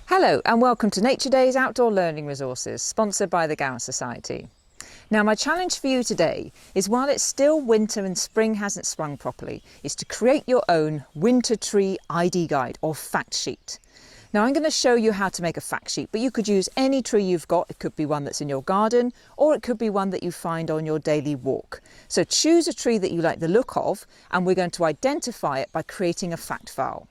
Hello and welcome to Nature Days Outdoor Learning Resources, sponsored by the Gower Society. Now my challenge for you today is, while it's still winter and spring hasn't sprung properly, is to create your own winter tree ID guide or fact sheet. Now I'm going to show you how to make a fact sheet, but you could use any tree you've got. It could be one that's in your garden, or it could be one that you find on your daily walk. So choose a tree that you like the look of, and we're going to identify it by creating a fact file.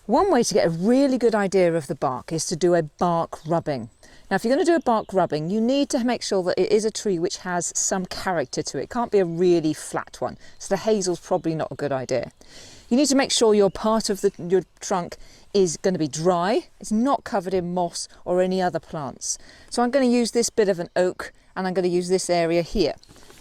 One way to get a really good idea of the bark is to do a bark rubbing. Now if you're going to do a bark rubbing, you need to make sure that it is a tree which has some character to it. It can't be a really flat one, so the hazel's probably not a good idea. You need to make sure your part of your trunk is going to be dry, it's not covered in moss or any other plants. So I'm going to use this bit of an oak, and I'm going to use this area here.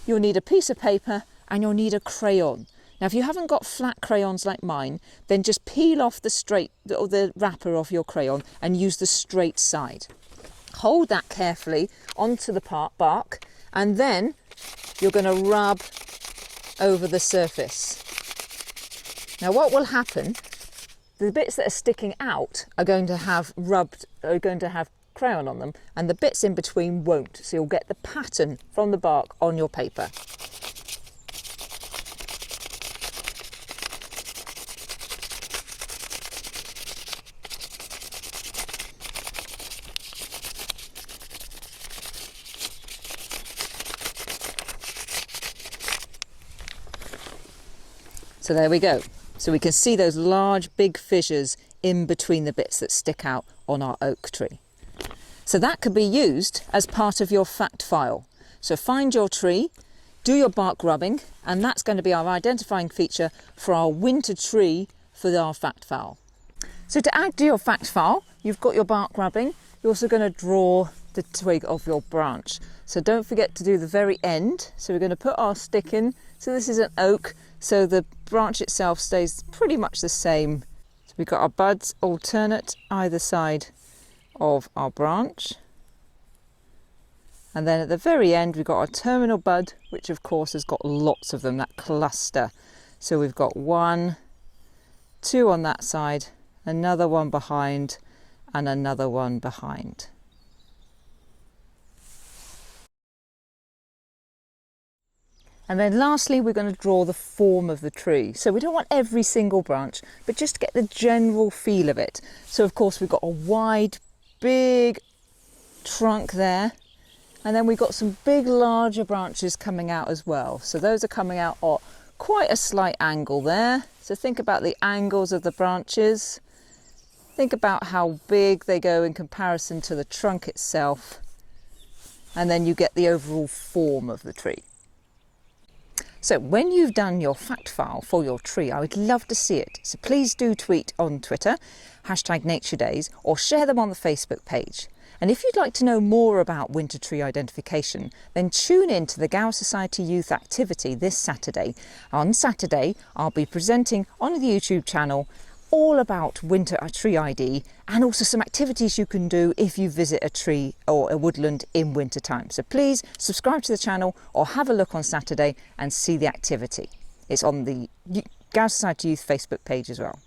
You'll need a piece of paper and you'll need a crayon. Now if you haven't got flat crayons like mine, then just peel off the wrapper of your crayon and use the straight side. Hold that carefully onto the bark, and then you're going to rub over the surface. Now what will happen, the bits that are sticking out are going to have crayon on them, and the bits in between won't. So you'll get the pattern from the bark on your paper. So there we go. So we can see those large big fissures in between the bits that stick out on our oak tree. So that could be used as part of your fact file. So find your tree, do your bark rubbing, and that's going to be our identifying feature for our winter tree for our fact file. So to add to your fact file, you've got your bark rubbing. You're also going to draw the twig of your branch. So don't forget to do the very end. So we're going to put our stick in. So this is an oak, so the branch itself stays pretty much the same. So we've got our buds alternate either side of our branch. And then at the very end, we've got our terminal bud, which of course has got lots of them, that cluster. So we've got 1, 2 on that side, another one behind, and another one behind. And then lastly, we're going to draw the form of the tree. So we don't want every single branch, but just to get the general feel of it. So of course we've got a wide, big trunk there. And then we've got some big, larger branches coming out as well. So those are coming out at quite a slight angle there. So think about the angles of the branches. Think about how big they go in comparison to the trunk itself. And then you get the overall form of the tree. So when you've done your fact file for your tree, I would love to see it. So please do tweet on Twitter, #NatureDays, or share them on the Facebook page. And if you'd like to know more about winter tree identification, then tune in to the Gower Society Youth activity this Saturday. On Saturday, I'll be presenting on the YouTube channel all about winter tree ID, and also some activities you can do if you visit a tree or a woodland in winter time. So please subscribe to the channel or have a look on Saturday and see the activity. It's on the Gower Society Youth Facebook page as well.